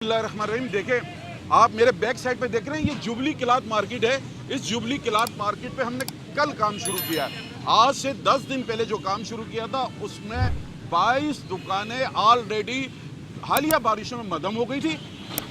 बिस्मिल्लाहिर्रहमानिर्रहीम। देखें, आप मेरे बैक साइड पे देख रहे हैं, ये जुबली क्लॉथ मार्केट है। इस जुबली क्लॉथ मार्केट पे हमने कल काम शुरू किया है। आज से 10 दिन पहले जो काम शुरू किया था उसमें 22 दुकानें ऑलरेडी हालिया बारिशों में मदम हो गई थी।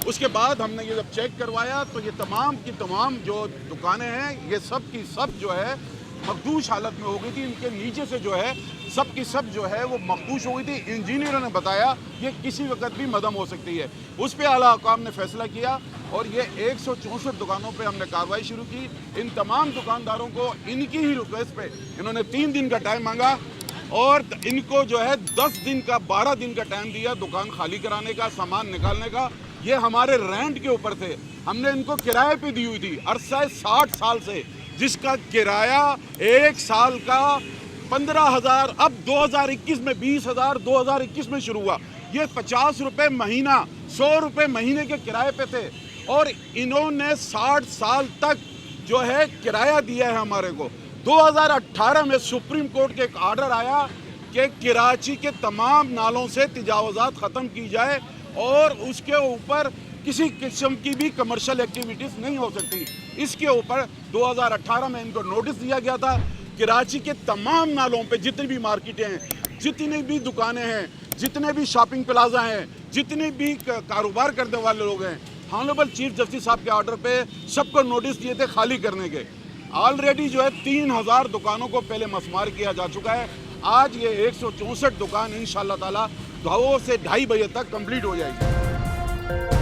उसके बाद हमने ये जब चेक करवाया तो ये तमाम की तमाम जो दुकानें हैं ये सब की सब जो है मखदूश हालत में हो गई थी। इनके नीचे से जो है सब की सब जो है वो मखदूश हो गई थी। इंजीनियरों ने बताया ये किसी वक्त भी मदम हो सकती है। उस पर आला हुकाम ने फैसला किया और ये 164 दुकानों पे हमने कार्रवाई शुरू की। इन तमाम दुकानदारों को इनकी ही रिक्वेस्ट पे इन्होंने 3 दिन का टाइम मांगा और इनको जो है 10 दिन का 12 दिन का टाइम दिया दुकान खाली कराने का, सामान निकालने का। ये हमारे रेंट के ऊपर थे, हमने इनको किराए पे दी हुई थी। अरसा 60 साल से जिसका किराया 1 साल का 15,000, अब 2021 में 20,000 2021 में शुरू हुआ। ये 50 रुपये महीना, 100 रुपये महीने के किराए पे थे और इन्होंने 60 साल तक जो है किराया दिया है हमारे को। 2018 में सुप्रीम कोर्ट के एक आर्डर आया कि कराची के तमाम नालों से तजावुज़ात ख़त्म की जाए और उसके ऊपर किसी किस्म की भी कमर्शियल एक्टिविटीज़ नहीं हो सकती। इसके ऊपर 2018 में इनको नोटिस दिया गया था। कराची के तमाम नालों पे जितनी भी मार्केटें हैं, जितनी भी दुकानें हैं, जितने भी शॉपिंग प्लाजा हैं, जितने भी कारोबार करने वाले लोग हैं, ऑनरेबल चीफ जस्टिस साहब के ऑर्डर पे सबको नोटिस दिए थे खाली करने के। ऑलरेडी जो है 3000 दुकानों को पहले मसमार किया जा चुका है। आज ये 164 दुकान इंशाअल्लाह ताला 2 से 2:30 बजे तक कंप्लीट हो जाएगी।